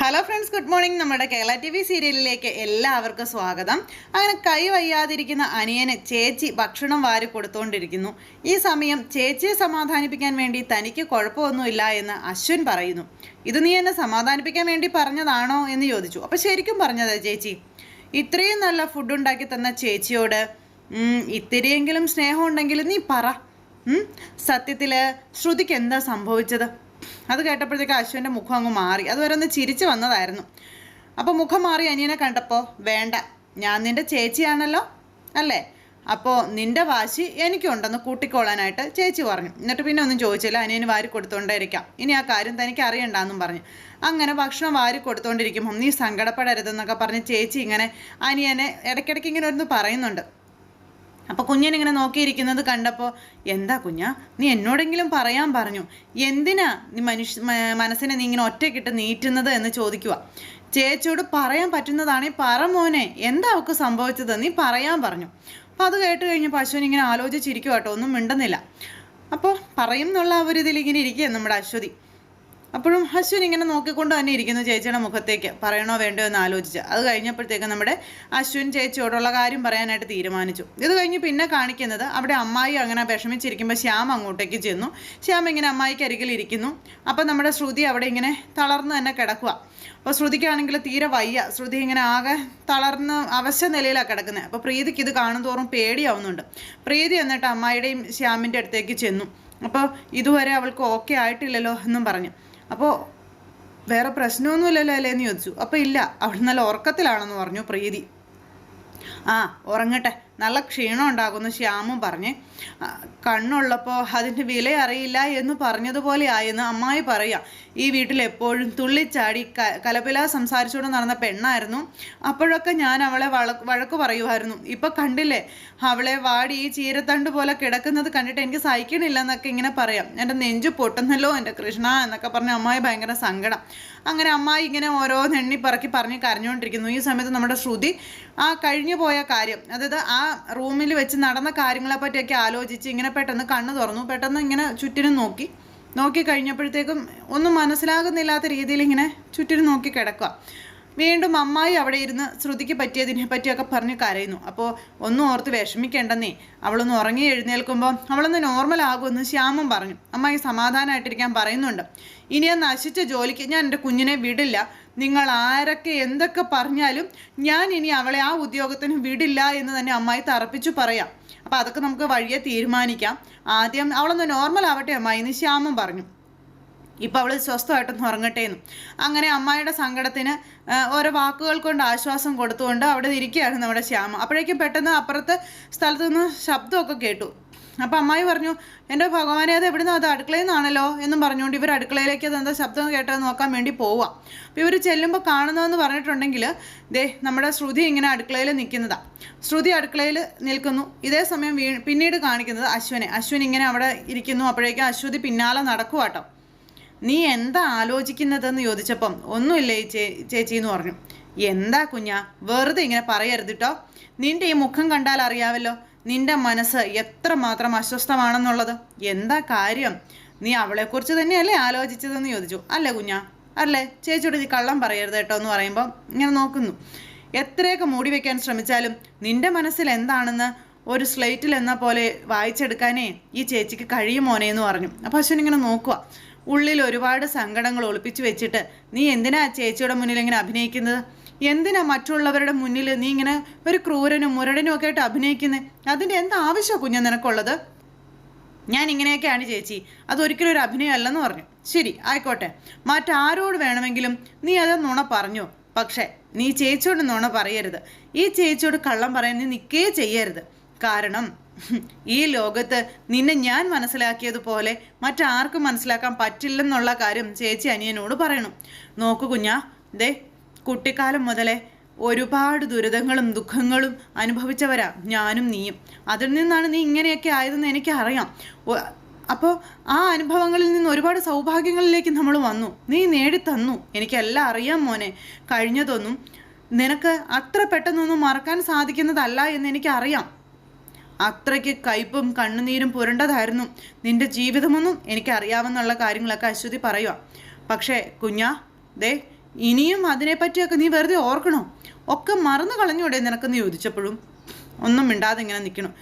Hello friends, good morning. നമ്മുടെ Kerala T V സീരിയലിലേക്ക് എല്ലാവർക്കും സ്വാഗതം. അങ്ങനെ കൈ വയ്യാതിരിക്കുന്ന അനിയന് ചേച്ചി ഭക്ഷണം വാരി കൊടുത്തുകൊണ്ടിരിക്കുന്നു. ഈ സമയം ചേച്ചിയെ സമാധാനിപ്പിക്കാൻ വേണ്ടി തനിക്ക് കുഴപ്പമൊന്നുമില്ല എന്ന് അശ്വിൻ പറയുന്നു. ഇത് നീ എന്നെ സമാധാനിപ്പിക്കാൻ വേണ്ടി പറഞ്ഞതാണോ എന്ന് ചോദിച്ചു. അപ്പം ശരിക്കും പറഞ്ഞതാ ചേച്ചി. ഇത്രയും നല്ല ഫുഡ് ഉണ്ടാക്കി തന്ന ചേച്ചിയോട് ഇത്തിരിയെങ്കിലും സ്നേഹം ഉണ്ടെങ്കിൽ നീ പറ. സത്യത്തിൽ ശ്രുതിക്ക് എന്താ സംഭവിച്ചത്? അത് കേട്ടപ്പോഴത്തേക്ക് അശ്വിൻ്റെ മുഖം അങ്ങ് മാറി. അതുവരെ ഒന്ന് ചിരിച്ചു വന്നതായിരുന്നു. അപ്പോൾ മുഖം മാറി അനിയനെ കണ്ടപ്പോൾ, വേണ്ട, ഞാൻ നിൻ്റെ ചേച്ചിയാണല്ലോ അല്ലേ, അപ്പോൾ നിൻ്റെ വാശി എനിക്കുണ്ടെന്ന് കൂട്ടിക്കോളാനായിട്ട് ചേച്ചി പറഞ്ഞു. എന്നിട്ട് പിന്നെ ഒന്നും ചോദിച്ചില്ല, അനിയന് വാരി കൊടുത്തുകൊണ്ടേയിരിക്കാം, ഇനി ആ കാര്യം തനിക്ക് അറിയണ്ടെന്നും പറഞ്ഞു. അങ്ങനെ ഭക്ഷണം വാരി കൊടുത്തുകൊണ്ടിരിക്കുമ്പോൾ നീ സങ്കടപ്പെടരുതെന്നൊക്കെ പറഞ്ഞ് ചേച്ചി ഇങ്ങനെ അനിയനെ ഇടയ്ക്കിടയ്ക്ക് ഇങ്ങനെ ഒന്ന് പറയുന്നുണ്ട്. അപ്പോൾ കുഞ്ഞിനിങ്ങനെ നോക്കിയിരിക്കുന്നത് കണ്ടപ്പോൾ, എന്താ കുഞ്ഞാ, നീ എന്നോടെങ്കിലും പറയാൻ പറഞ്ഞു, എന്തിനാ നീ മനസ്സിനെ നീ ഇങ്ങനെ ഒറ്റയ്ക്കിട്ട് നീറ്റുന്നത് എന്ന് ചോദിക്കുക. ചേച്ചിയോട് പറയാൻ പറ്റുന്നതാണെങ്കിൽ പറ മോനെ, എന്താ അവൾക്ക് സംഭവിച്ചത്, നീ പറയാൻ പറഞ്ഞു. അപ്പോൾ അത് കേട്ട് കഴിഞ്ഞപ്പോൾ അശ്വനി ഇങ്ങനെ ആലോചിച്ചിരിക്കുക കേട്ടോ, ഒന്നും മിണ്ടുന്നില്ല. അപ്പോൾ പറയും എന്നുള്ള ഒരു ഇതിലിങ്ങനെ ഇരിക്കുക നമ്മുടെ അശ്വതി. അപ്പോഴും അശ്വിൻ ഇങ്ങനെ നോക്കിക്കൊണ്ട് തന്നെ ഇരിക്കുന്നു ചേച്ചിയുടെ മുഖത്തേക്ക്, പറയണോ വേണ്ടോ എന്ന് ആലോചിച്ച്. അത് കഴിഞ്ഞപ്പോഴത്തേക്ക് നമ്മുടെ അശ്വിൻ ചേച്ചിയോടുള്ള കാര്യം പറയാനായിട്ട് തീരുമാനിച്ചു. ഇത് കഴിഞ്ഞ് പിന്നെ കാണിക്കുന്നത് അവിടെ അമ്മായി അങ്ങനെ വിഷമിച്ചിരിക്കുമ്പോൾ ശ്യാം അങ്ങോട്ടേക്ക് ചെന്നു. ശ്യാം ഇങ്ങനെ അമ്മായിക്ക് അരികിൽ ഇരിക്കുന്നു. അപ്പം നമ്മുടെ ശ്രുതി അവിടെ ഇങ്ങനെ തളർന്ന് തന്നെ കിടക്കുക. അപ്പോൾ ശ്രുതിക്കാണെങ്കിൽ തീരെ വയ്യ. ശ്രുതി ഇങ്ങനെ ആകെ തളർന്ന് അവശ നിലയിലാണ് കിടക്കുന്നത്. അപ്പോൾ പ്രീതിക്ക് ഇത് കാണുന്തോറും പേടിയാവുന്നുണ്ട്. പ്രീതി എന്നിട്ട് അമ്മായിയുടെയും ശ്യാമിൻ്റെ അടുത്തേക്ക് ചെന്നു. അപ്പോൾ ഇതുവരെ അവൾക്ക് ഓക്കെ ആയിട്ടില്ലല്ലോ എന്നും പറഞ്ഞു. അപ്പോൾ വേറെ പ്രശ്നമൊന്നുമില്ലല്ലോ അല്ലേ എന്ന് ചോദിച്ചു. അപ്പോൾ ഇല്ല, അവൾ നല്ല ഉറക്കത്തിലാണെന്ന് പറഞ്ഞു പ്രീതി. ആ ഉറങ്ങട്ടെ, നല്ല ക്ഷീണം ഉണ്ടാകുന്നു ശ്യാമും പറഞ്ഞ്. കണ്ണുള്ളപ്പോൾ അതിൻ്റെ വില അറിയില്ല എന്ന് പറഞ്ഞതുപോലെ ആയെന്ന് അമ്മായി പറയാം. ഈ വീട്ടിൽ എപ്പോഴും തുള്ളിച്ചാടി കലപില സംസാരിച്ചുകൊണ്ട് നടന്ന പെണ്ണായിരുന്നു. അപ്പോഴൊക്കെ ഞാൻ അവളെ വഴക്ക് പറയുമായിരുന്നു. ഇപ്പം കണ്ടില്ലേ, അവളെ വാടി ഈ ചീരത്തണ്ട് പോലെ കിടക്കുന്നത് കണ്ടിട്ട് എനിക്ക് സഹിക്കണില്ല എന്നൊക്കെ ഇങ്ങനെ പറയാം. എൻ്റെ നെഞ്ചു പൊട്ടുന്നല്ലോ എൻ്റെ കൃഷ്ണ എന്നൊക്കെ പറഞ്ഞ് അമ്മായി ഭയങ്കര സങ്കടം. അങ്ങനെ അമ്മായി ഇങ്ങനെ ഓരോ നെണ്ണിപ്പറക്കി പറഞ്ഞ് കരഞ്ഞുകൊണ്ടിരിക്കുന്നു. ഈ സമയത്ത് നമ്മുടെ ശ്രുതി ആ കഴിഞ്ഞു പോയ കാര്യം, അതായത് ആ റൂമിൽ വെച്ച് നടന്ന കാര്യങ്ങളെ പറ്റിയൊക്കെ ആലോചിച്ച് ഇങ്ങനെ പെട്ടെന്ന് കണ്ണ് തുറന്നു. പെട്ടെന്ന് ഇങ്ങനെ ചുറ്റിനും നോക്കി കഴിഞ്ഞപ്പോഴത്തേക്കും ഒന്നും മനസ്സിലാകുന്നില്ലാത്ത രീതിയിൽ ഇങ്ങനെ ചുറ്റിനും നോക്കി കിടക്കുക. വീണ്ടും അമ്മായി അവിടെ ഇരുന്ന് ശ്രുതിക്ക് പറ്റിയതിനെ പറ്റിയൊക്കെ പറഞ്ഞ് കരയുന്നു. അപ്പോൾ ഒന്നും ഓർത്ത് വിഷമിക്കേണ്ടെന്നേ, അവളൊന്ന് ഉറങ്ങി എഴുന്നേൽക്കുമ്പോൾ അവളൊന്ന് നോർമൽ ആകുമെന്ന് ശ്യാമും പറഞ്ഞു. അമ്മായി സമാധാനമായിട്ടിരിക്കാൻ പറയുന്നുണ്ട്. ഇനി ആ നശിച്ച ജോലിക്ക് ഞാൻ എൻ്റെ കുഞ്ഞിനെ വിടില്ല. നിങ്ങൾ ആരൊക്കെ എന്തൊക്കെ പറഞ്ഞാലും ഞാൻ ഇനി അവളെ ആ ഉദ്യോഗത്തിന് വിടില്ല എന്ന് തന്നെ അമ്മായി തറപ്പിച്ചു പറയാം. അപ്പോൾ അതൊക്കെ നമുക്ക് വഴിയെ തീരുമാനിക്കാം. ആദ്യം അവളൊന്ന് നോർമൽ ആവട്ടെ അമ്മായി എന്ന് ശ്യാമും പറഞ്ഞു. ഇപ്പോൾ അവൾ സ്വസ്ഥമായിട്ടൊന്ന് ഉറങ്ങട്ടെ എന്നും. അങ്ങനെ അമ്മായിയുടെ സങ്കടത്തിന് ഓരോ വാക്കുകൾ കൊണ്ട് ആശ്വാസം കൊടുത്തുകൊണ്ട് അവിടെ ഇരിക്കുകയാണ് നമ്മുടെ ശ്യാമ. അപ്പോഴേക്കും പെട്ടെന്ന് അപ്പുറത്തെ സ്ഥലത്തു നിന്ന് ശബ്ദമൊക്കെ കേട്ടു. അപ്പോൾ അമ്മായി പറഞ്ഞു, എൻ്റെ ഭഗവാനെ, അത് എവിടെ നിന്നോ, അത് അടുക്കളയിൽ നിന്നാണല്ലോ എന്നും പറഞ്ഞുകൊണ്ട് ഇവർ അടുക്കളയിലേക്ക് അതെന്താ ശബ്ദം കേട്ടതെന്ന് നോക്കാൻ വേണ്ടി പോവാം. അപ്പോൾ ഇവർ ചെല്ലുമ്പോൾ കാണുന്നതെന്ന് പറഞ്ഞിട്ടുണ്ടെങ്കിൽ നമ്മുടെ ശ്രുതി ഇങ്ങനെ അടുക്കളയിൽ നിൽക്കുന്നതാണ്. ശ്രുതി അടുക്കളയിൽ നിൽക്കുന്നു. ഇതേ സമയം പിന്നീട് കാണിക്കുന്നത് അശ്വിൻ ഇങ്ങനെ അവിടെ ഇരിക്കുന്നു. അപ്പോഴേക്കും അശ്വതി പിന്നാലെ നടക്കുക കേട്ടോ. നീ എന്താ ആലോചിക്കുന്നതെന്ന് ചോദിച്ചപ്പം, ഒന്നുമില്ലേ ചേച്ചി എന്ന് പറഞ്ഞു. എന്താ കുഞ്ഞാ, വെറുതെ ഇങ്ങനെ പറയരുത് കേട്ടോ. നിൻ്റെ ഈ മുഖം കണ്ടാൽ അറിയാമല്ലോ നിൻ്റെ മനസ്സ് എത്രമാത്രം അസ്വസ്ഥമാണെന്നുള്ളത്. എന്താ കാര്യം, നീ അവളെക്കുറിച്ച് തന്നെയല്ലേ ആലോചിച്ചതെന്ന് ചോദിച്ചു. അല്ലേ കുഞ്ഞാ, അല്ലേ, ചേച്ചിയോട് നീ കള്ളം പറയരുത് കേട്ടോ എന്ന് പറയുമ്പോൾ ഇങ്ങനെ നോക്കുന്നു. എത്രയൊക്കെ മൂടി വയ്ക്കാൻ ശ്രമിച്ചാലും നിൻ്റെ മനസ്സിൽ എന്താണെന്ന് ഒരു സ്ലേറ്റിൽ എന്ന പോലെ വായിച്ചെടുക്കാനേ ഈ ചേച്ചിക്ക് കഴിയുമോനെ എന്ന് പറഞ്ഞു. അപ്പോൾ അശ്വിൻ ഇങ്ങനെ നോക്കുക. ഉള്ളിൽ ഒരുപാട് സങ്കടങ്ങൾ ഒളിപ്പിച്ചു വെച്ചിട്ട് നീ എന്തിനാ ചേച്ചിയുടെ മുന്നിൽ ഇങ്ങനെ അഭിനയിക്കുന്നത്? എന്തിനാ മറ്റുള്ളവരുടെ മുന്നിൽ നീ ഇങ്ങനെ ഒരു ക്രൂരനും മുരടനും ഒക്കെ ആയിട്ട് അഭിനയിക്കുന്നത്? അതിൻ്റെ എന്താ ആവശ്യമാണ് കുഞ്ഞാ നിനക്കുള്ളത്? ഞാൻ ഇങ്ങനെയൊക്കെയാണ് ചേച്ചി, അതൊരിക്കലും ഒരു അഭിനയമല്ലെന്ന് പറഞ്ഞു. ശരി, ആയിക്കോട്ടെ, മറ്റാരോട് വേണമെങ്കിലും നീ അത് നുണ പറഞ്ഞു. പക്ഷേ നീ ചേച്ചിയോട് നുണ പറയരുത്. ഈ ചേച്ചിയോട് കള്ളം പറയാൻ നീ നിൽക്കേ ചെയ്യരുത്. കാരണം ഈ ലോകത്ത് നിന്നെ ഞാൻ മനസ്സിലാക്കിയതുപോലെ മറ്റാർക്കും മനസ്സിലാക്കാൻ പറ്റില്ലെന്നുള്ള കാര്യം ചേച്ചി അനിയനോട് പറയണം. നോക്കു കുഞ്ഞാ, കുട്ടിക്കാലം മുതലേ ഒരുപാട് ദുരിതങ്ങളും ദുഃഖങ്ങളും അനുഭവിച്ചവരാ ഞാനും നീയും. അതിൽ നിന്നാണ് നീ ഇങ്ങനെയൊക്കെ ആയതെന്ന് എനിക്കറിയാം. അപ്പോൾ ആ അനുഭവങ്ങളിൽ നിന്ന് ഒരുപാട് സൗഭാഗ്യങ്ങളിലേക്ക് നമ്മൾ വന്നു. നീ നേടിത്തന്നു. എനിക്കെല്ലാം അറിയാം മോനെ. കഴിഞ്ഞതൊന്നും നിനക്ക് അത്ര പെട്ടെന്നൊന്നും മറക്കാൻ സാധിക്കുന്നതല്ല എന്ന് എനിക്കറിയാം. അത്രയ്ക്ക് കയ്പും കണ്ണുനീരും പുരണ്ടതായിരുന്നു നിന്റെ ജീവിതമൊന്നും എനിക്കറിയാമെന്നുള്ള കാര്യങ്ങളൊക്കെ അശ്വതി പറയുക. പക്ഷേ കുഞ്ഞാ, ഇനിയും അതിനെപ്പറ്റിയൊക്കെ നീ വെറുതെ ഓർക്കണോ? ഒക്കെ മറന്നു കളഞ്ഞൂടെ നിനക്കെന്ന് ചോദിച്ചപ്പോഴും ഒന്നും മിണ്ടാതെ ഇങ്ങനെ നിൽക്കണം.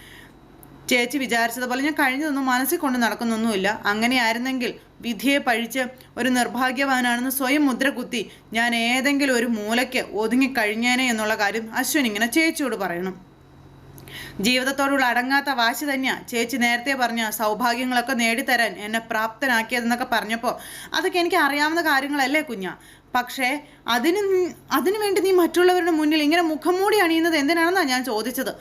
ചേച്ചി വിചാരിച്ചതുപോലെ ഞാൻ കഴിഞ്ഞതൊന്നും മനസ്സിൽ കൊണ്ട് നടക്കുന്നൊന്നുമില്ല. അങ്ങനെയായിരുന്നെങ്കിൽ വിധിയെ പഴിച്ച് ഒരു നിർഭാഗ്യവാനാണെന്ന് സ്വയം മുദ്ര കുത്തി ഞാൻ ഏതെങ്കിലും ഒരു മൂലയ്ക്ക് ഒതുങ്ങിക്കഴിഞ്ഞേനെ എന്നുള്ള കാര്യം അശ്വിൻ ഇങ്ങനെ ചേച്ചിയോട് പറയണം. ജീവിതത്തോടുള്ള അടങ്ങാത്ത വാശി തന്നെയാ ചേച്ചി നേരത്തെ പറഞ്ഞ സൗഭാഗ്യങ്ങളൊക്കെ നേടിത്തരാൻ എന്നെ പ്രാപ്തനാക്കിയതെന്നൊക്കെ പറഞ്ഞപ്പോൾ അതൊക്കെ എനിക്ക് അറിയാവുന്ന കാര്യങ്ങളല്ലേ കുഞ്ഞാ. പക്ഷേ അതിനു വേണ്ടി നീ മറ്റുള്ളവരുടെ മുന്നിൽ ഇങ്ങനെ മുഖം മൂടി അണിയുന്നത് എന്തിനാണെന്നാണ് ഞാൻ ചോദിച്ചത്.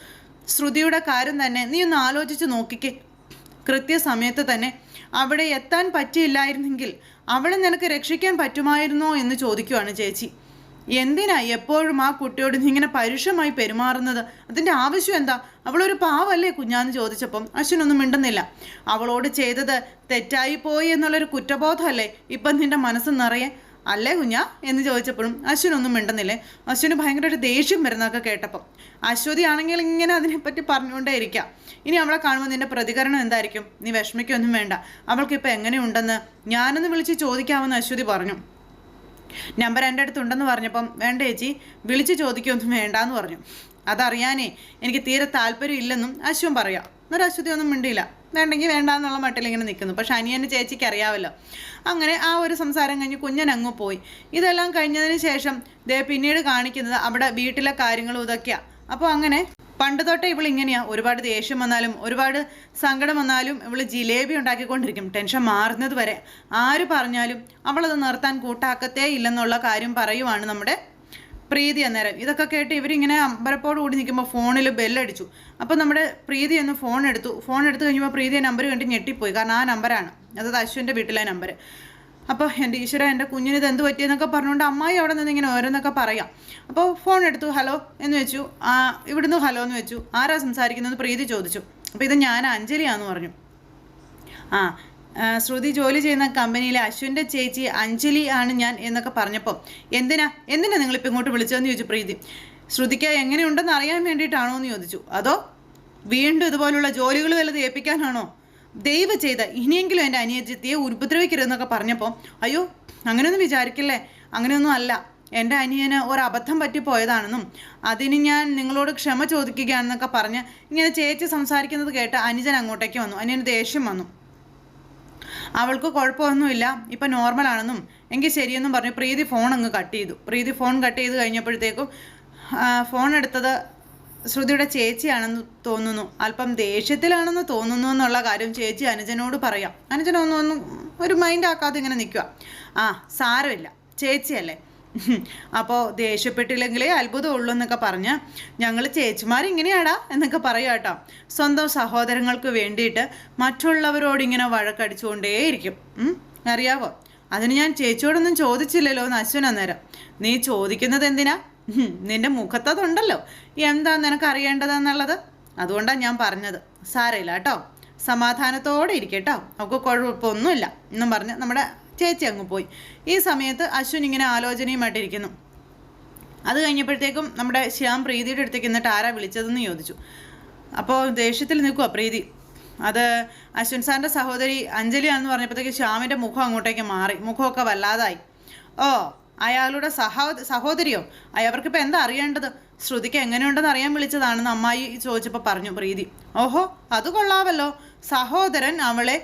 ശ്രുതിയുടെ കാര്യം തന്നെ നീ ഒന്ന് ആലോചിച്ച് നോക്കിക്കേ. കൃത്യസമയത്ത് തന്നെ അവിടെ എത്താൻ പറ്റിയില്ലായിരുന്നെങ്കിൽ അവളെ നിനക്ക് രക്ഷിക്കാൻ പറ്റുമായിരുന്നോ എന്ന് ചോദിക്കുവാണ് ചേച്ചി. എന്തിനാ എപ്പോഴും ആ കുട്ടിയോട് നീ ഇങ്ങനെ പരുഷമായി പെരുമാറുന്നത്? അതിൻ്റെ ആവശ്യം എന്താ? അവളൊരു പാവല്ലേ കുഞ്ഞാന്ന് ചോദിച്ചപ്പം അശ്വിനൊന്നും മിണ്ടുന്നില്ല. അവളോട് ചെയ്തത് തെറ്റായി പോയി എന്നുള്ളൊരു കുറ്റബോധമല്ലേ ഇപ്പം നിന്റെ മനസ്സ് നിറയെ? അല്ലേ കുഞ്ഞാ എന്ന് ചോദിച്ചപ്പോഴും അശ്വിനൊന്നും മിണ്ടുന്നില്ലേ. അശ്വിന് ഭയങ്കര ഒരു ദേഷ്യം വരുന്നതൊക്കെ കേട്ടപ്പം. അശ്വതി ആണെങ്കിൽ ഇങ്ങനെ അതിനെപ്പറ്റി പറഞ്ഞുകൊണ്ടേ ഇരിക്കാം. ഇനി അവളെ കാണുമ്പോൾ നിന്റെ പ്രതികരണം എന്തായിരിക്കും? നീ വിഷമിക്കൊന്നും വേണ്ട, അവൾക്കിപ്പോൾ എങ്ങനെയുണ്ടെന്ന് ഞാനൊന്ന് വിളിച്ച് ചോദിക്കാമെന്ന് അശ്വതി പറഞ്ഞു. നമ്പർ എൻ്റെ അടുത്തുണ്ടെന്ന് പറഞ്ഞപ്പം വേണ്ട ചേച്ചി, വിളിച്ച് ചോദിക്കൊന്നും വേണ്ടാന്ന് പറഞ്ഞു. അതറിയാനേ എനിക്ക് തീരെ താല്പര്യം ഇല്ലെന്നും അശ്വൻ പറയാം. എന്നൊരു അശ്വതി ഒന്നും മിണ്ടിയില്ല. വേണ്ടെങ്കിൽ വേണ്ടാന്നുള്ള മട്ടിൽ ഇങ്ങനെ നിൽക്കുന്നു. പക്ഷെ അനിയൻ്റെ ചേച്ചിക്ക് അറിയാമല്ലോ. അങ്ങനെ ആ ഒരു സംസാരം കഴിഞ്ഞ് കുഞ്ഞൻ അങ്ങ് പോയി. ഇതെല്ലാം കഴിഞ്ഞതിന് ശേഷം പിന്നീട് കാണിക്കുന്നത് അവിടെ വീട്ടിലെ കാര്യങ്ങളും ഇതൊക്കെയാണ്. അപ്പോൾ അങ്ങനെ പണ്ട് തൊട്ടേ ഇവളിങ്ങനെയാ. ഒരുപാട് ദേഷ്യം വന്നാലും ഒരുപാട് സങ്കടം വന്നാലും ഇവള് ജിലേബി ഉണ്ടാക്കിക്കൊണ്ടിരിക്കും, ടെൻഷൻ മാറുന്നത് വരെ. ആര് പറഞ്ഞാലും അവളത് നിർത്താൻ കൂട്ടാക്കത്തേ ഇല്ലെന്നുള്ള കാര്യം പറയുവാണ് നമ്മുടെ പ്രീതി. അന്നേരം ഇതൊക്കെ കേട്ട് ഇവരിങ്ങനെ അമ്പരപ്പോട് കൂടി നിൽക്കുമ്പോൾ ഫോണിൽ ബെല്ലടിച്ചു. അപ്പോൾ നമ്മുടെ പ്രീതി ഒന്ന് ഫോൺ എടുത്തു കഴിഞ്ഞപ്പോൾ പ്രീതിയെ നമ്പർ കണ്ട് ഞെട്ടിപ്പോയി. കാരണം ആ നമ്പറാണ്, അതായത് അശ്വിൻ്റെ വീട്ടിലെ നമ്പർ. അപ്പോൾ എൻ്റെ ഈശ്വര, എൻ്റെ കുഞ്ഞിന് ഇത് എന്ത് പറ്റിയെന്നൊക്കെ പറഞ്ഞുകൊണ്ട് അമ്മായി അവിടെ നിന്ന് ഇങ്ങനെ ഓരോന്നൊക്കെ പറയാം. അപ്പോൾ ഫോൺ എടുത്തു. ഹലോ എന്ന് വെച്ചു. ഇവിടുന്ന് ഹലോ എന്ന് വെച്ചു. ആരാ സംസാരിക്കുന്നത് പ്രീതി ചോദിച്ചു. അപ്പോൾ ഇത് ഞാൻ അഞ്ജലിയാന്ന് പറഞ്ഞു. ശ്രുതി ജോലി ചെയ്യുന്ന കമ്പനിയിലെ അശ്വിൻ്റെ ചേച്ചി അഞ്ജലി ആണ് ഞാൻ എന്നൊക്കെ പറഞ്ഞപ്പോൾ എന്തിനാ നിങ്ങളിപ്പോൾ ഇങ്ങോട്ട് വിളിച്ചതെന്ന് ചോദിച്ചു പ്രീതി. ശ്രുതിക്ക് എങ്ങനെയുണ്ടെന്ന് അറിയാൻ വേണ്ടിയിട്ടാണോ എന്ന് ചോദിച്ചു. അതോ വീണ്ടും ഇതുപോലുള്ള ജോലികൾ വല്ലത് ഏൽപ്പിക്കാനാണോ? ദയവ് ചെയ്ത് ഇനിയെങ്കിലും എൻ്റെ അനിയത്തിയെ ഉപദ്രവിക്കരുതെന്നൊക്കെ പറഞ്ഞപ്പോൾ അയ്യോ അങ്ങനെയൊന്നും വിചാരിക്കില്ലേ, അങ്ങനെയൊന്നും അല്ല, എൻ്റെ അനിയന് ഒരബദ്ധം പറ്റിപ്പോയതാണെന്നും അതിന് ഞാൻ നിങ്ങളോട് ക്ഷമ ചോദിക്കുകയാണെന്നൊക്കെ പറഞ്ഞ് ഇങ്ങനെ ചേച്ചി സംസാരിക്കുന്നത് കേട്ട് അനുജൻ അങ്ങോട്ടേക്ക് വന്നു. അനിയന് ദേഷ്യം വന്നു. അവൾക്ക് കുഴപ്പമൊന്നുമില്ല, ഇപ്പം നോർമലാണെന്നും എങ്കിൽ ശരിയെന്നും പറഞ്ഞു പ്രീതി ഫോൺ അങ്ങ് കട്ട് ചെയ്തു. പ്രീതി ഫോൺ കട്ട് ചെയ്ത് കഴിഞ്ഞപ്പോഴത്തേക്കും ഫോൺ എടുത്തത് ശ്രുതിയുടെ ചേച്ചിയാണെന്ന് തോന്നുന്നു. അല്പം ദേഷ്യത്തിലാണെന്ന് തോന്നുന്നു എന്നുള്ള കാര്യം ചേച്ചി അനുജനോട് പറയാം. അനുജനൊന്നും ഒരു മൈൻഡ് ആക്കാതെ ഇങ്ങനെ നിൽക്കുക. സാരമില്ല, ചേച്ചിയല്ലേ, അപ്പോൾ ദേഷ്യപ്പെട്ടില്ലെങ്കിലേ അത്ഭുതമുള്ളൂ എന്നൊക്കെ പറഞ്ഞ് ഞങ്ങൾ ചേച്ചിമാരിങ്ങനെയാടാ എന്നൊക്കെ പറയാം കേട്ടോ. സ്വന്തം സഹോദരങ്ങൾക്ക് വേണ്ടിയിട്ട് മറ്റുള്ളവരോടിങ്ങനെ വഴക്കടിച്ചുകൊണ്ടേയിരിക്കും. അറിയാവോ, അതിന് ഞാൻ ചേച്ചിയോടൊന്നും ചോദിച്ചില്ലല്ലോ എന്ന് അശ്വിൻ അന്നേരം. നീ ചോദിക്കുന്നത് എന്തിനാ? നിന്റെ മുഖത്തതുണ്ടല്ലോ എന്താ നിനക്ക് അറിയേണ്ടതെന്നുള്ളത്, അതുകൊണ്ടാണ് ഞാൻ പറഞ്ഞത്. സാരമില്ല കേട്ടോ, സമാധാനത്തോടെ ഇരിക്കട്ടോ, അവൾക്ക് കുഴപ്പമൊന്നുമില്ല എന്നും പറഞ്ഞ് നമ്മുടെ ചേച്ചി അങ്ങ് പോയി. ഈ സമയത്ത് അശ്വിൻ ഇങ്ങനെ ആലോചനയുമായിട്ടിരിക്കുന്നു. അത് കഴിഞ്ഞപ്പോഴത്തേക്കും നമ്മുടെ ശ്യാം പ്രീതിയുടെ അടുത്തേക്ക് എന്നിട്ട് ആരാ വിളിച്ചതെന്ന് ചോദിച്ചു. അപ്പോൾ ദേഷ്യത്തിൽ നിൽക്കുക പ്രീതി. അത് അശ്വിൻ സാറിൻ്റെ സഹോദരി അഞ്ജലിയാണെന്ന് പറഞ്ഞപ്പോഴത്തേക്ക് ശ്യാമിൻ്റെ മുഖം അങ്ങോട്ടേക്ക് മാറി, മുഖമൊക്കെ വല്ലാതായി. അയാളുടെ സഹോദരിയോ? അവർക്കിപ്പോൾ എന്താ അറിയേണ്ടത്? ശ്രുതിക്ക് എങ്ങനെയുണ്ടെന്ന് അറിയാൻ വിളിച്ചതാണെന്ന് അമ്മായി ചോദിച്ചപ്പോൾ പറഞ്ഞു പ്രീതി. ഓഹോ, അത് കൊള്ളാമല്ലോ, സഹോദരൻ അവളെ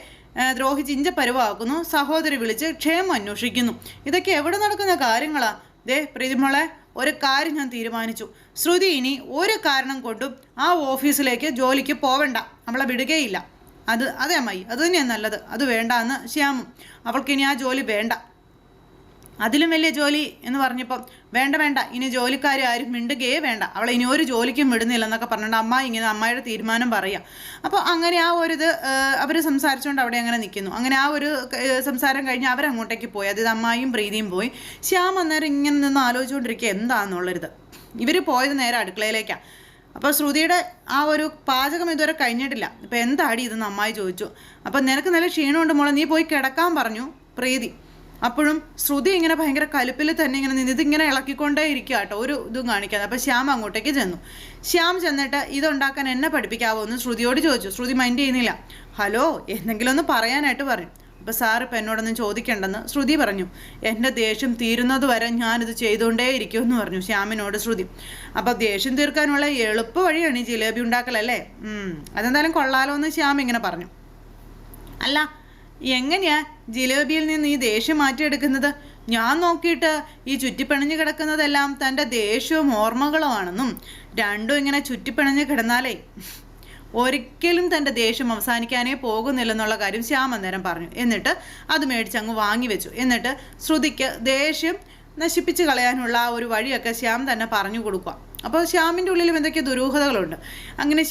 ദ്രോഹിച്ച് ഇഞ്ച പരുവാക്കുന്നു, സഹോദരി വിളിച്ച് ക്ഷേമം അന്വേഷിക്കുന്നു. ഇതൊക്കെ എവിടെ നടക്കുന്ന കാര്യങ്ങളാ? പ്രീതിമോളെ, ഒരു കാര്യം ഞാൻ തീരുമാനിച്ചു. ശ്രുതി ഇനി ഒരു കാരണം കൊണ്ടും ആ ഓഫീസിലേക്ക് ജോലിക്ക് പോവണ്ട, അവളെ വിടുകയില്ല. അതെ അമ്മായി, അത് തന്നെയാണ് നല്ലത്. അത് വേണ്ട എന്ന് ശ്യാമും. അവൾക്കിനി ആ ജോലി വേണ്ട. അതിലും വലിയ ജോലി എന്ന് പറഞ്ഞപ്പം വേണ്ട, ഇനി ജോലിക്കാർ ആരും മിണ്ടുകയേ വേണ്ട, അവളെ ഇനി ഒരു ജോലിക്കും വിടുന്നില്ല എന്നൊക്കെ പറഞ്ഞിട്ട് അമ്മായി ഇങ്ങനെ അമ്മായിയുടെ തീരുമാനം പറയാം. അപ്പോൾ അങ്ങനെ ആ ഒരു ഇത് അവർ സംസാരിച്ചുകൊണ്ട് അവിടെ അങ്ങനെ നിൽക്കുന്നു. അങ്ങനെ ആ ഒരു സംസാരം കഴിഞ്ഞ് അവരങ്ങോട്ടേക്ക് പോയി. അതായത് അമ്മായിയും പ്രീതിയും പോയി. ശ്യാം അന്നേരം ഇങ്ങനെ നിന്ന് ആലോചിച്ചുകൊണ്ടിരിക്കുക എന്താണെന്നുള്ളൊരിത്. ഇവർ പോയത് നേരെ അടുക്കളയിലേക്കാണ്. അപ്പോൾ ശ്രുതിയുടെ ആ ഒരു പാചകം ഇതുവരെ കഴിഞ്ഞിട്ടില്ല. ഇപ്പോൾ എന്താടി ഇതെന്ന് അമ്മായി ചോദിച്ചു. അപ്പോൾ നിനക്ക് നല്ല ക്ഷീണമുണ്ട് മോളെ, നീ പോയി കിടക്കാൻ പറഞ്ഞു പ്രീതി. അപ്പോഴും ശ്രുതി ഇങ്ങനെ ഭയങ്കര കലിപ്പിൽ തന്നെ ഇങ്ങനെ ഇതിങ്ങനെ ഇളക്കിക്കൊണ്ടേ ഇരിക്കുക കേട്ടോ, ഒരു ഇതും കാണിക്കാതെ. അപ്പോൾ ശ്യാം അങ്ങോട്ടേക്ക് ചെന്നു. ശ്യാം ചെന്നിട്ട് ഇതുണ്ടാക്കാൻ എന്നെ പഠിപ്പിക്കാവോ എന്ന് ശ്രുതിയോട് ചോദിച്ചു. ശ്രുതി മൈൻഡ് ചെയ്യുന്നില്ല. ഹലോ എന്തെങ്കിലും ഒന്ന് പറയാനായിട്ട് പറഞ്ഞു. അപ്പോൾ സാർ ഇപ്പം എന്നോടൊന്നും ചോദിക്കേണ്ടെന്ന് ശ്രുതി പറഞ്ഞു. എൻ്റെ ദേഷ്യം തീരുന്നത് വരെ ഞാനിത് ചെയ്തുകൊണ്ടേ ഇരിക്കുമെന്ന് പറഞ്ഞു ശ്യാമിനോട് ശ്രുതി. അപ്പോൾ ദേഷ്യം തീർക്കാനുള്ള എളുപ്പ വഴിയാണ് ഈ ജിലേബി ഉണ്ടാക്കലല്ലേ, അതെന്തായാലും കൊള്ളാലോ എന്ന് ശ്യാം ഇങ്ങനെ പറഞ്ഞു. അല്ല, എങ്ങനെയാ ജിലേബിയിൽ നിന്ന് ഈ ദേഷ്യം മാറ്റിയെടുക്കുന്നത്? ഞാൻ നോക്കിയിട്ട് ഈ ചുറ്റിപ്പിണഞ്ഞ് കിടക്കുന്നതെല്ലാം തൻ്റെ ദേഷ്യവും ഓർമ്മകളുമാണെന്നും രണ്ടും ഇങ്ങനെ ചുറ്റിപ്പിണഞ്ഞ് കിടന്നാലേ ഒരിക്കലും തൻ്റെ ദേഷ്യം അവസാനിക്കാനേ പോകുന്നില്ലെന്നുള്ള കാര്യം ശ്യാം അന്നേരം പറഞ്ഞു. എന്നിട്ട് അത് മേടിച്ച് അങ്ങ് വാങ്ങി വെച്ചു. എന്നിട്ട് ശ്രുതിക്ക് ദേഷ്യം നശിപ്പിച്ച് കളയാനുള്ള ആ ഒരു വഴിയൊക്കെ ശ്യാം തന്നെ പറഞ്ഞു കൊടുക്കുക. അപ്പോൾ ശ്യാമിൻ്റെ ഉള്ളിലും എന്തൊക്കെ ദുരൂഹതകളുണ്ട്. അങ്ങനെ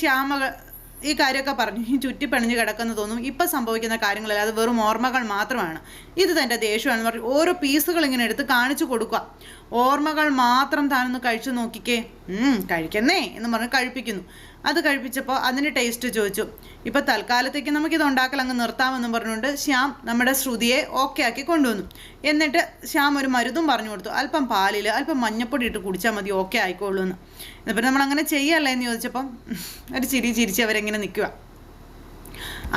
ഈ കാര്യമൊക്കെ പറഞ്ഞു. ഈ ചുറ്റിപ്പണിഞ്ഞ് കിടക്കുന്ന തോന്നും ഇപ്പം സംഭവിക്കുന്ന കാര്യങ്ങളല്ല, അത് വെറും ഓർമ്മകൾ മാത്രമാണ്, ഇത് തൻ്റെ ദേഷ്യമാണെന്ന് പറഞ്ഞു ഓരോ പീസുകൾ ഇങ്ങനെ എടുത്ത് കാണിച്ചു കൊടുക്കുക. ഓർമ്മകൾ മാത്രം താനൊന്ന് കഴിച്ചു നോക്കിക്കേ, കഴിക്കുന്നേ എന്ന് പറഞ്ഞ് കഴിപ്പിക്കുന്നു. അത് കഴിപ്പിച്ചപ്പോൾ അതിൻ്റെ ടേസ്റ്റ് ചോദിച്ചു. ഇപ്പോൾ തൽക്കാലത്തേക്ക് നമുക്കിത് ഉണ്ടാക്കൽ അങ്ങ് നിർത്താമെന്നും പറഞ്ഞുകൊണ്ട് ശ്യാം നമ്മുടെ ശ്രുതിയെ ഓക്കെ ആക്കി കൊണ്ടുവന്നു. എന്നിട്ട് ശ്യാം ഒരു മരുന്നും പറഞ്ഞു കൊടുത്തു. അല്പം പാലിൽ അല്പം മഞ്ഞപ്പൊടി ഇട്ട് കുടിച്ചാൽ മതി, ഓക്കെ ആയിക്കോളൂ എന്ന്. എന്നിട്ട് നമ്മളങ്ങനെ ചെയ്യല്ലേ എന്ന് ചോദിച്ചപ്പം ഒരു ചിരിച്ച് അവരെങ്ങനെ നിൽക്കുക.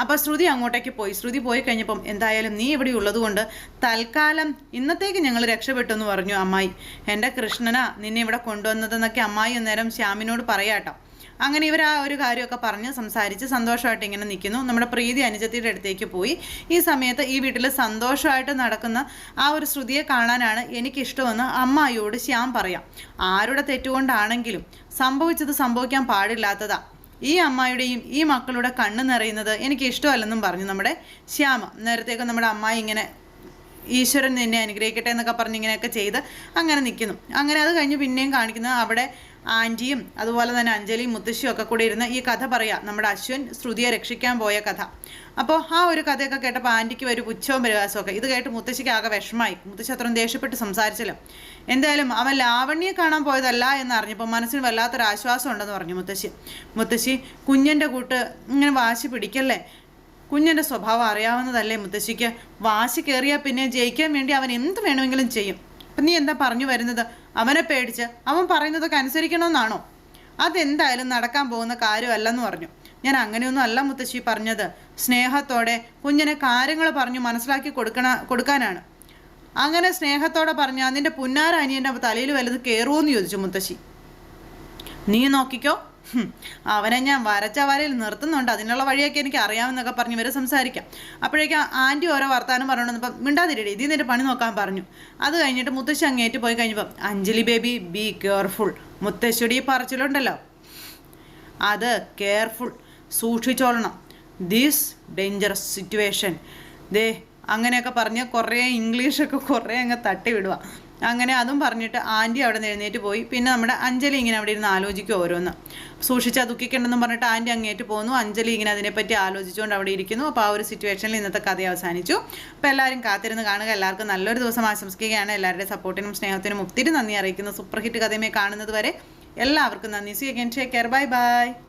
അപ്പോൾ ശ്രുതി അങ്ങോട്ടേക്ക് പോയി. ശ്രുതി പോയി കഴിഞ്ഞപ്പം എന്തായാലും നീ ഇവിടെ ഉള്ളത് കൊണ്ട് തൽക്കാലം ഇന്നത്തേക്ക് ഞങ്ങൾ രക്ഷപ്പെട്ടു എന്ന് പറഞ്ഞു അമ്മായി. എൻ്റെ കൃഷ്ണനാ നിന്നെ ഇവിടെ കൊണ്ടുവന്നതെന്നൊക്കെ അമ്മായി അന്നേരം ശ്യാമിനോട് പറയാട്ടോ. അങ്ങനെ ഇവർ ആ ഒരു കാര്യമൊക്കെ പറഞ്ഞ് സംസാരിച്ച് സന്തോഷമായിട്ട് ഇങ്ങനെ നിൽക്കുന്നു. നമ്മുടെ പ്രീതി അനുജത്തിയുടെ അടുത്തേക്ക് പോയി. ഈ സമയത്ത് ഈ വീട്ടിൽ സന്തോഷമായിട്ട് നടക്കുന്ന ആ ഒരു ശ്രുതിയെ കാണാനാണ് എനിക്കിഷ്ടമെന്ന് അമ്മായിയോട് ശ്യാം പറയാം. ആരുടെ തെറ്റുകൊണ്ടാണെങ്കിലും സംഭവിച്ചത് സംഭവിക്കാൻ പാടില്ലാത്തതാ. ഈ അമ്മായിയുടെയും ഈ മക്കളുടെ കണ്ണ് നിറയുന്നത് എനിക്ക് ഇഷ്ടമല്ലെന്നും പറഞ്ഞു നമ്മുടെ ശ്യാം. നേരത്തേക്ക് നമ്മുടെ അമ്മായി ഇങ്ങനെ ഈശ്വരൻ നിന്നെ അനുഗ്രഹിക്കട്ടെ എന്നൊക്കെ പറഞ്ഞ് ഇങ്ങനെയൊക്കെ ചെയ്ത് അങ്ങനെ നിൽക്കുന്നു. അങ്ങനെ അത് കഴിഞ്ഞ് പിന്നെയും കാണിക്കുന്നത് അവിടെ ആൻറ്റിയും അതുപോലെ തന്നെ അഞ്ജലിയും മുത്തശ്ശിയും ഒക്കെ കൂടി ഇരുന്ന് ഈ കഥ പറയാം. നമ്മുടെ അശ്വിൻ ശ്രുതിയെ രക്ഷിക്കാൻ പോയ കഥ. അപ്പോൾ ആ ഒരു കഥയൊക്കെ കേട്ടപ്പോൾ ആൻറ്റിക്ക് ഒരു പുച്ഛവും പരിഹാസമൊക്കെ. ഇത് കേട്ട് മുത്തശ്ശിക്ക് ആകെ വിഷമായി. മുത്തശ്ശി അത്രയും ദേഷ്യപ്പെട്ട് സംസാരിച്ചല്ലോ. എന്തായാലും അവൻ ലാവണ്യെ കാണാൻ പോയതല്ല എന്ന് അറിഞ്ഞപ്പോൾ മനസ്സിന് വല്ലാത്തൊരു ആശ്വാസം ഉണ്ടെന്ന് പറഞ്ഞു മുത്തശ്ശി കുഞ്ഞൻ്റെ കൂട്ട് ഇങ്ങനെ വാശി പിടിക്കല്ലേ, കുഞ്ഞൻ്റെ സ്വഭാവം അറിയാവുന്നതല്ലേ മുത്തശ്ശിക്ക്. വാശി കയറിയാൽ പിന്നെ ജയിക്കാൻ വേണ്ടി അവൻ എന്ത് വേണമെങ്കിലും ചെയ്യും. അപ്പം നീ എന്താ പറഞ്ഞു വരുന്നത്? അവനെ പേടിച്ച് അവൻ പറയുന്നതൊക്കെ അനുസരിക്കണമെന്നാണോ? അതെന്തായാലും നടക്കാൻ പോകുന്ന കാര്യമല്ലെന്ന് പറഞ്ഞു. ഞാൻ അങ്ങനെയൊന്നും അല്ല മുത്തശ്ശി പറഞ്ഞത്. സ്നേഹത്തോടെ കുഞ്ഞിനെ കാര്യങ്ങൾ പറഞ്ഞു മനസ്സിലാക്കി കൊടുക്കാനാണ്. അങ്ങനെ സ്നേഹത്തോടെ പറഞ്ഞ നിന്റെ പുന്നാര അനിയൻ്റെ തലയിൽ വല്ലത് കയറുമോയെന്ന് ചോദിച്ചു മുത്തശ്ശി. നീ നോക്കിക്കോ, അവനെ ഞാൻ വരച്ച വരയിൽ നിർത്തുന്നുണ്ട്, അതിനുള്ള വഴിയൊക്കെ എനിക്ക് അറിയാമെന്നൊക്കെ പറഞ്ഞ് ഇവരെ സംസാരിക്കാം. അപ്പോഴേക്കും ആൻറ്റി ഓരോ വർത്താനം പറഞ്ഞുകൊണ്ടിരുന്നപ്പം മിണ്ടാതിരടി, ഇതീ നിന്റെ പണി നോക്കാൻ പറഞ്ഞു. അത് കഴിഞ്ഞിട്ട് മുത്തശ്ശി അങ്ങേറ്റ് പോയി കഴിഞ്ഞപ്പം അഞ്ജലി ബേബി ബി കെയർഫുൾ. മുത്തശ്ശിയുടെ ഈ പറച്ചിലുണ്ടല്ലോ അത് കെയർഫുൾ, സൂക്ഷിച്ചോളണം, ദിസ് ഡേഞ്ചറസ് സിറ്റുവേഷൻ. അങ്ങനെയൊക്കെ പറഞ്ഞ് കുറേ ഇംഗ്ലീഷൊക്കെ കുറേ അങ്ങ് തട്ടി വിടുക. അങ്ങനെ അതും പറഞ്ഞിട്ട് ആൻറ്റി അവിടെ നിന്ന് എഴുന്നേറ്റ് പോയി. പിന്നെ നമ്മുടെ അഞ്ജലി ഇങ്ങനെ അവിടെ ഇരുന്ന് ആലോചിക്കും ഓരോന്ന്. സൂക്ഷിച്ചാൽ ദുഃഖിക്കണ്ടെന്നും പറഞ്ഞിട്ട് ആൻറ്റി അങ്ങേറ്റ് പോകുന്നു. അഞ്ജലി ഇങ്ങനെ അതിനെപ്പറ്റി ആലോചിച്ചുകൊണ്ട് അവിടെ ഇരിക്കുന്നു. അപ്പോൾ ആ ഒരു സിറ്റുവേഷനിൽ ഇന്നത്തെ കഥ അവസാനിച്ചു. അപ്പോൾ എല്ലാവരും കാത്തിരുന്ന് കാണുക. എല്ലാവർക്കും നല്ലൊരു ദിവസം ആശംസിക്കുകയാണ്. എല്ലാവരുടെയും സപ്പോർട്ടിനും സ്നേഹത്തിനും ഒത്തിരി നന്ദി അറിയിക്കുന്നു. സൂപ്പർ ഹിറ്റ് കഥയുമായി കാണുന്നത് വരെ എല്ലാവർക്കും നന്ദി. See again, take care, bye by.